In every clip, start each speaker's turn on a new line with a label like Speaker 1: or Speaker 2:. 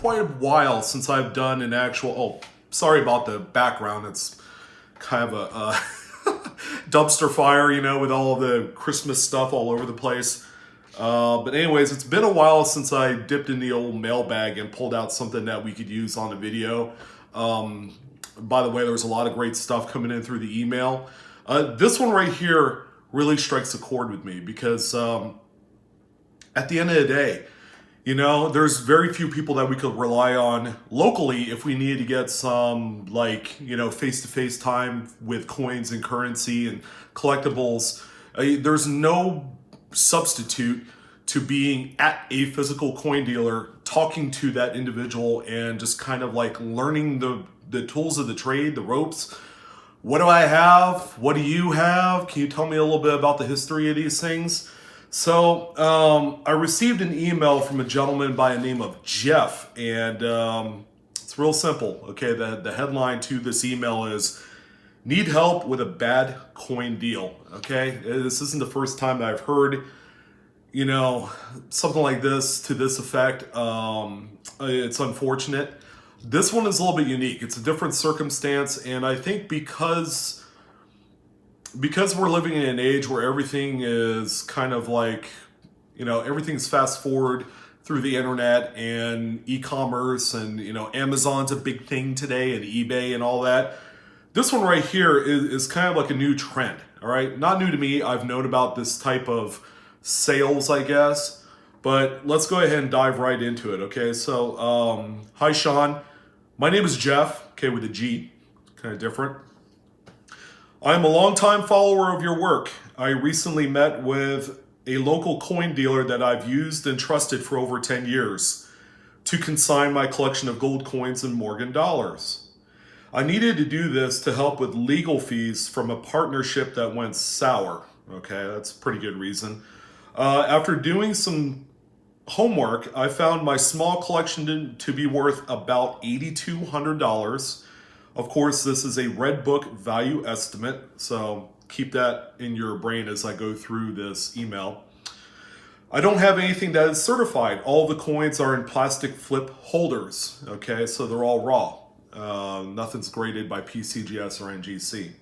Speaker 1: quite a while since I've done an actual, oh, sorry about the background. It's kind of a dumpster fire, you know, with all of the Christmas stuff all over the place. But anyways, it's been a while since I dipped in the old mailbag and pulled out something that we could use on a video. By the way, there was a lot of great stuff coming in through the email. This one right here really strikes a chord with me because at the end of the day, you know, there's very few people that we could rely on locally if we needed to get some, like, you know, face-to-face time with coins and currency and collectibles. There's no substitute to being at a physical coin dealer, talking to that individual and just kind of like learning the tools of the trade, the ropes. What do I have? What do you have? Can you tell me a little bit about the history of these things? So I received an email from a gentleman by the name of Jeff, and it's real simple. Okay, the headline to this email is, "Need help with a bad coin deal." Okay, this isn't the first time that I've heard, you know, something like this to this effect. It's unfortunate. This one is a little bit unique. It's a different circumstance, and I think because we're living in an age where everything is kind of like, you know, everything's fast forward through the internet and e-commerce, and, you know, Amazon's a big thing today, and eBay and all that. This one right here is kind of like a new trend, all right? Not new to me. I've known about this type of sales, I guess, but let's go ahead and dive right into it, okay? So, hi, Sean. My name is Jeff, okay, with a G, kind of different. I'm a longtime follower of your work. I recently met with a local coin dealer that I've used and trusted for over 10 years to consign my collection of gold coins and Morgan dollars. I needed to do this to help with legal fees from a partnership that went sour. Okay, that's a pretty good reason. After doing some homework, I found my small collection to be worth about $8,200. Of course, this is a Red Book value estimate, so keep that in your brain as I go through this email. I don't have anything that is certified. All the coins are in plastic flip holders, okay, so they're all raw. Nothing's graded by PCGS or NGC.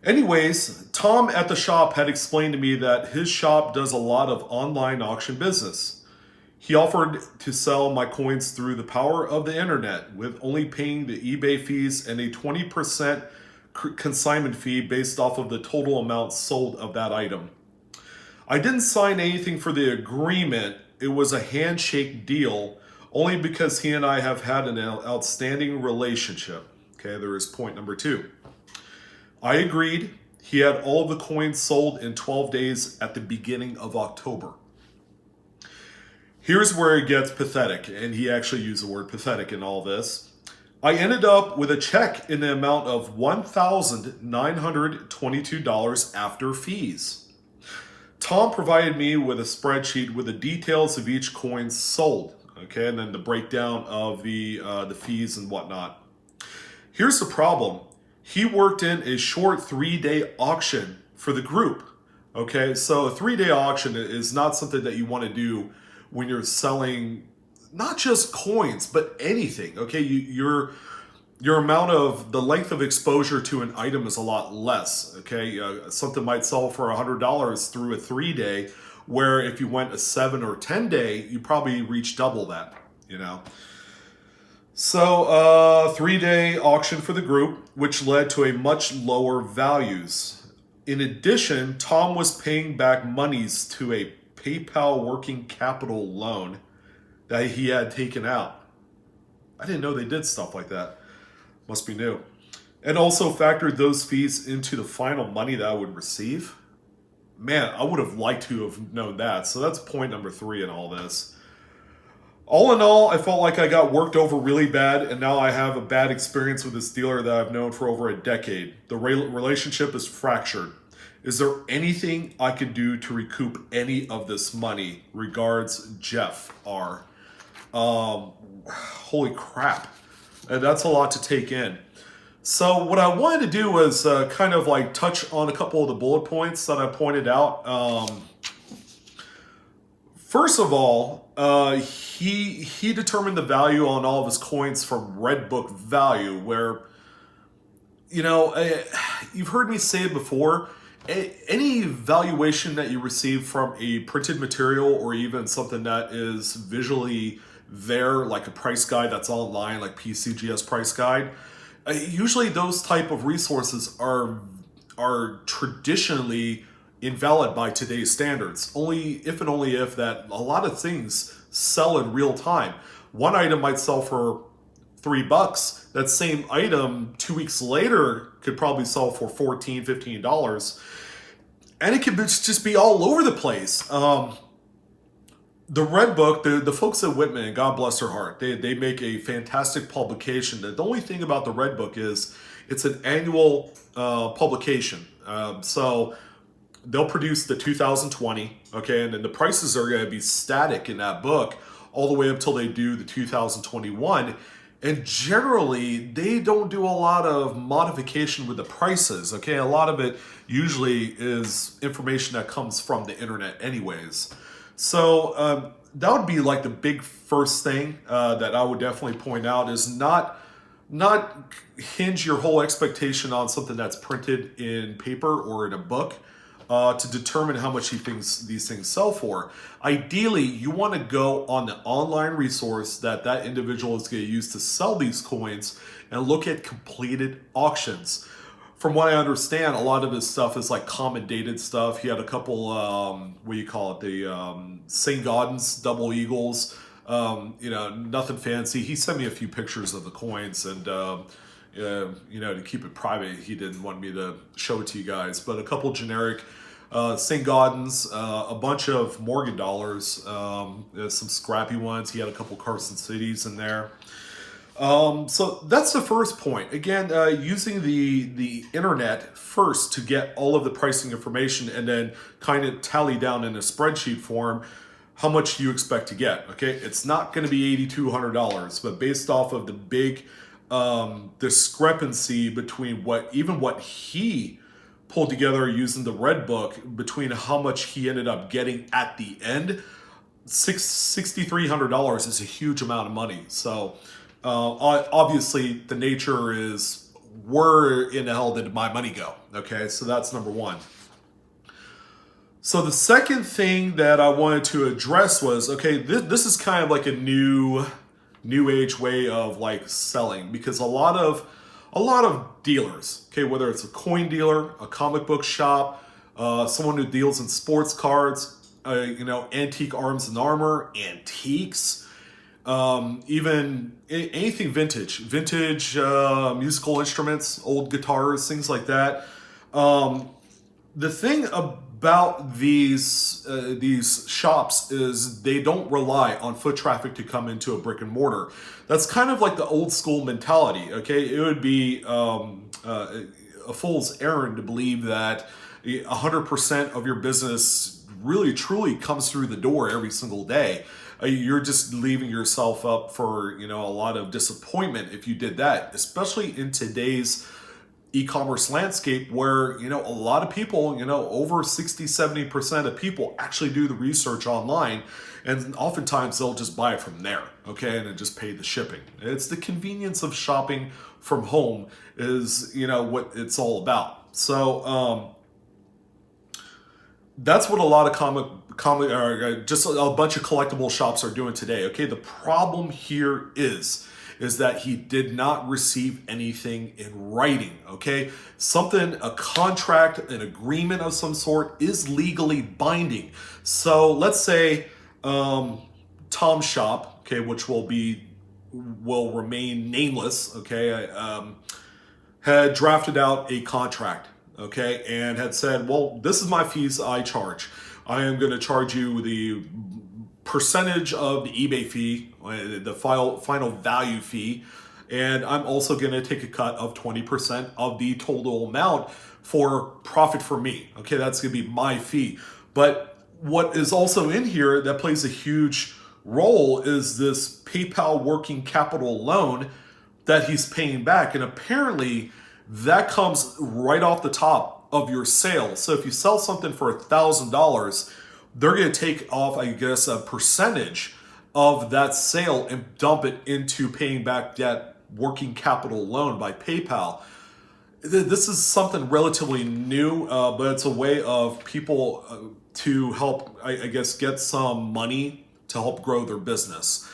Speaker 1: Anyways, Tom at the shop had explained to me that his shop does a lot of online auction business. He offered to sell my coins through the power of the internet, with only paying the eBay fees and a 20% consignment fee based off of the total amount sold of that item. I didn't sign anything for the agreement. It was a handshake deal, only because he and I have had an outstanding relationship. Okay, there is point number 2. I agreed. He had all of the coins sold in 12 days at the beginning of October. Here's where it gets pathetic, and he actually used the word pathetic in all this. I ended up with a check in the amount of $1,922 after fees. Tom provided me with a spreadsheet with the details of each coin sold, okay, and then the breakdown of the fees and whatnot. Here's the problem. He worked in a short 3-day auction for the group. Okay, so a 3-day auction is not something that you want to do when you're selling not just coins, but anything. Okay, your amount of the length of exposure to an item is a lot less. Okay, something might sell for $100 through a 3-day, where if you went a 7 or 10-day, you probably reach double that, you know. So, 3-day auction for the group, which led to a much lower values. In addition, Tom was paying back monies to a PayPal working capital loan that he had taken out. I didn't know they did stuff like that. Must be new. And also factored those fees into the final money that I would receive. Man, I would have liked to have known that. So that's point number 3 in all this. All in all, I felt like I got worked over really bad, and now I have a bad experience with this dealer that I've known for over a decade. The relationship is fractured. Is there anything I could do to recoup any of this money? Regards, Jeff R. Holy crap. That's a lot to take in. So what I wanted to do was kind of like touch on a couple of the bullet points that I pointed out. First of all, he determined the value on all of his coins from Red Book value, where you've heard me say it before. Any valuation that you receive from a printed material or even something that is visually there, like a price guide that's online, like PCGS price guide, usually those type of resources are traditionally invalid by today's standards. Only if and only if that a lot of things sell in real time. One item might sell for $3. That same item 2 weeks later could probably sell for $14, $15. And it could just be all over the place. The Red Book, the folks at Whitman, God bless their heart, they make a fantastic publication. The only thing about the Red Book is it's an annual publication. So they'll produce the 2020, okay, and then the prices are going to be static in that book all the way up till they do the 2021. And generally, they don't do a lot of modification with the prices, okay? A lot of it usually is information that comes from the internet anyways. So that would be like the big first thing that I would definitely point out is not hinge your whole expectation on something that's printed in paper or in a book to determine how much he thinks these things sell for. Ideally, you want to go on the online resource that individual is going to use to sell these coins and look at completed auctions. From what I understand, a lot of his stuff is like common dated stuff. He had a couple, the St. Gaudens double eagles. Nothing fancy. He sent me a few pictures of the coins, and to keep it private, he didn't want me to show it to you guys. But a couple generic St. Gaudens, a bunch of Morgan dollars, some scrappy ones. He had a couple Carson Cities in there. So that's the first point. Again, using the internet first to get all of the pricing information and then kind of tally down in a spreadsheet form how much you expect to get. Okay, it's not going to be $8,200, but based off of the big discrepancy between what he pulled together using the Red Book between how much he ended up getting at the end, $6,300 is a huge amount of money. So obviously the nature is, where in the hell did my money go? Okay, so that's number one. So the second thing that I wanted to address was, okay, this is kind of like a new age way of like selling, because a lot of dealers, okay, whether it's a coin dealer, a comic book shop, someone who deals in sports cards, antique arms and armor, antiques, even anything vintage musical instruments, old guitars, things like that. The thing about these shops is they don't rely on foot traffic to come into a brick and mortar. That's kind of like the old school mentality. Okay, it would be a fool's errand to believe that 100% of your business really truly comes through the door every single day. You're just leaving yourself up for a lot of disappointment if you did that, especially in today's e-commerce landscape where a lot of people, over 60-70% of people actually do the research online, and oftentimes they'll just buy it from there, okay, and then just pay the shipping. It's the convenience of shopping from home is what it's all about. So that's what a lot of just a bunch of collectible shops are doing today. Okay, the problem here is that he did not receive anything in writing. Okay, a contract, an agreement of some sort is legally binding. So let's say Tom's shop, okay, which will remain nameless, okay, had drafted out a contract, okay, and had said, well, this is my fees I charge. I am going to charge you the percentage of the eBay fee, the final value fee, and I'm also going to take a cut of 20% of the total amount for profit for me. Okay, that's going to be my fee. But what is also in here that plays a huge role is this PayPal working capital loan that he's paying back, and apparently that comes right off the top of your sale. So if you sell something for $1,000, they're going to take off, I guess, a percentage of that sale and dump it into paying back that working capital loan by PayPal. This is something relatively new, but it's a way of people to help, I guess, get some money to help grow their business.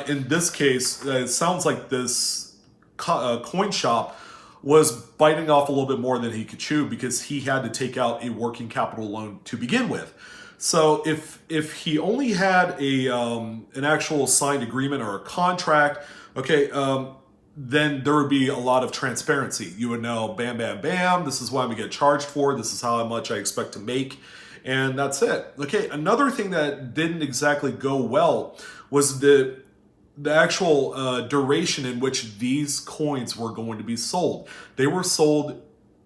Speaker 1: In this case, it sounds like this coin shop was biting off a little bit more than he could chew because he had to take out a working capital loan to begin with. So if he only had a an actual signed agreement or a contract, okay, then there would be a lot of transparency. You would know, bam, bam, bam, this is what I'm gonna get charged for, this is how much I expect to make, and that's it. Okay, another thing that didn't exactly go well was the actual duration in which these coins were going to be sold. They were sold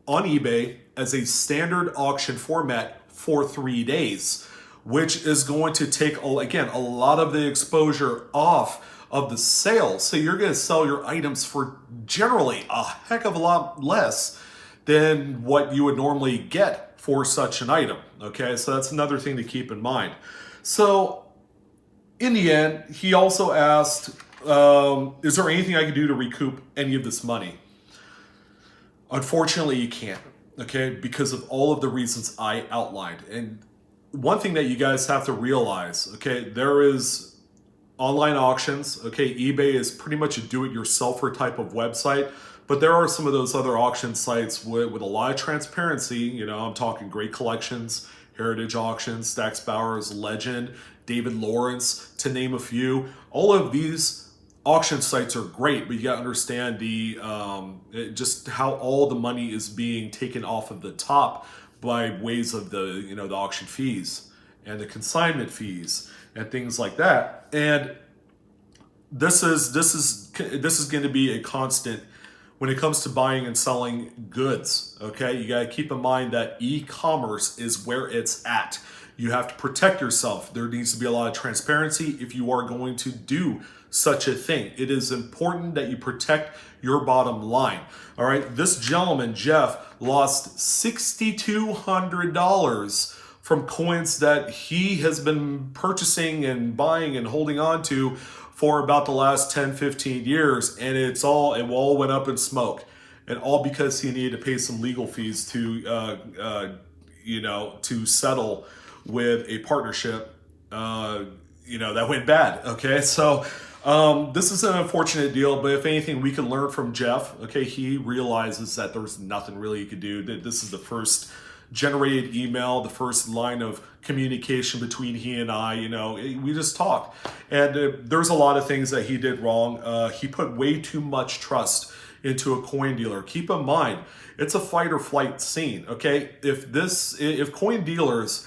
Speaker 1: on eBay as a standard auction format for 3 days, which is going to take, again, a lot of the exposure off of the sale. So you're going to sell your items for generally a heck of a lot less than what you would normally get for such an item. Okay, so that's another thing to keep in mind. So in the end, he also asked, is there anything I can do to recoup any of this money? Unfortunately, you can't, okay, because of all of the reasons I outlined. And one thing that you guys have to realize, okay, there is online auctions, okay, eBay is pretty much a do-it-yourselfer type of website, but there are some of those other auction sites with a lot of transparency. You know, I'm talking Great Collections, Heritage Auctions, Stack's Bowers, Legend, David Lawrence, to name a few. All of these auction sites are great, but you got to understand the just how all the money is being taken off of the top by ways of the the auction fees and the consignment fees and things like that. And this is going to be a constant when it comes to buying and selling goods. Okay, you got to keep in mind that e-commerce is where it's at. You have to protect yourself. There needs to be a lot of transparency if you are going to do such a thing. It is important that you protect your bottom line. All right, this gentleman, Jeff, lost $6,200 from coins that he has been purchasing and buying and holding on to for about the last 10, 15 years. And it all went up in smoke. And all because he needed to pay some legal fees to, to settle with a partnership, that went bad. Okay, so this is an unfortunate deal, but if anything, we can learn from Jeff. Okay, he realizes that there's nothing really he could do. That this is the first generated email, the first line of communication between he and I. We just talk, and there's a lot of things that he did wrong. He put way too much trust into a coin dealer. Keep in mind, it's a fight or flight scene. Okay, if coin dealers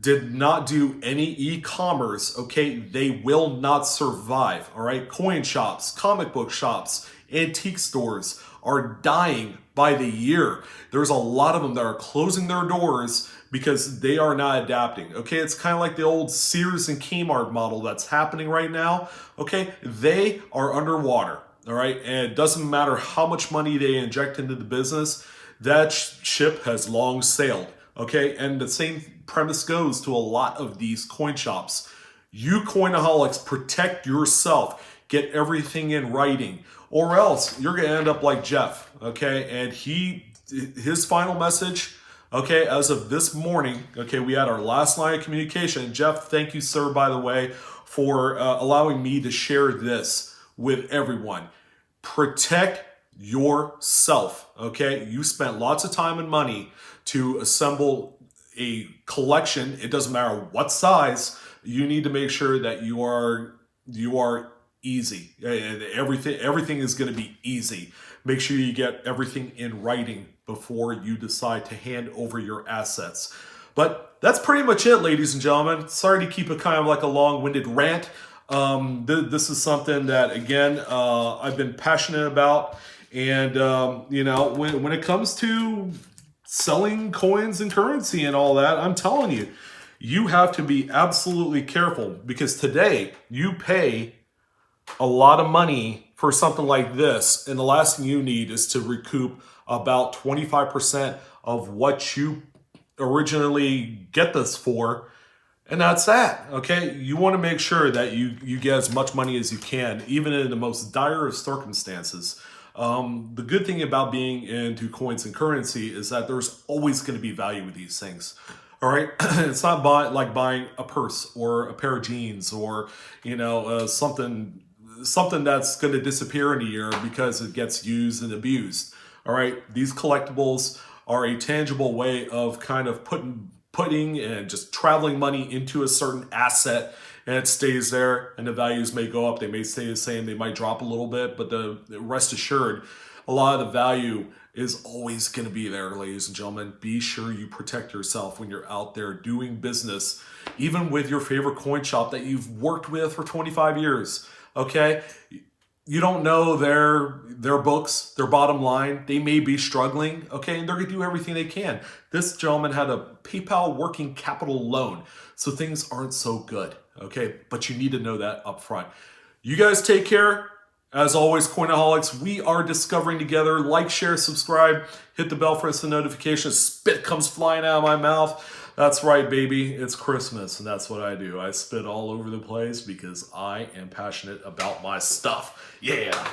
Speaker 1: did not do any e-commerce, okay, they will not survive, all right? Coin shops, comic book shops, antique stores are dying by the year. There's a lot of them that are closing their doors because they are not adapting, okay? It's kind of like the old Sears and Kmart model that's happening right now, okay? They are underwater, all right? And it doesn't matter how much money they inject into the business, that ship has long sailed. Okay, and the same premise goes to a lot of these coin shops. You coinaholics, protect yourself. Get everything in writing, or else you're going to end up like Jeff. Okay, and his final message, okay, as of this morning, okay, we had our last line of communication. Jeff, thank you, sir, by the way, for allowing me to share this with everyone. Protect yourself. Okay, you spent lots of time and money to assemble a collection. It doesn't matter what size. You need to make sure that you are easy. Everything is going to be easy. Make sure you get everything in writing before you decide to hand over your assets. But that's pretty much it, ladies and gentlemen. Sorry to keep it kind of like a long-winded rant. This is something that, again, I've been passionate about. And, when it comes to selling coins and currency and all that, I'm telling you, you have to be absolutely careful, because today you pay a lot of money for something like this, and the last thing you need is to recoup about 25% of what you originally get this for. And that's that, okay? You want to make sure that you get as much money as you can, even in the most dire of circumstances. The good thing about being into coins and currency is that there's always going to be value with these things. All right, it's not like buying a purse or a pair of jeans or something that's going to disappear in a year because it gets used and abused. All right, these collectibles are a tangible way of kind of putting and just traveling money into a certain asset, and it stays there, and the values may go up, they may stay the same, they might drop a little bit, but the rest assured, a lot of the value is always going to be there, ladies and gentlemen. Be sure you protect yourself when you're out there doing business, even with your favorite coin shop that you've worked with for 25 years. Okay, you don't know their books, their bottom line. They may be struggling, okay, and they're gonna do everything they can. This gentleman had a PayPal working capital loan, so things aren't so good, okay, but you need to know that up front. You guys take care. As always, Coinaholics, we are discovering together. Like, share, subscribe, hit the bell for instant notifications. Spit comes flying out of my mouth. That's right, baby. It's Christmas, and that's what I do. I spit all over the place because I am passionate about my stuff. Yeah.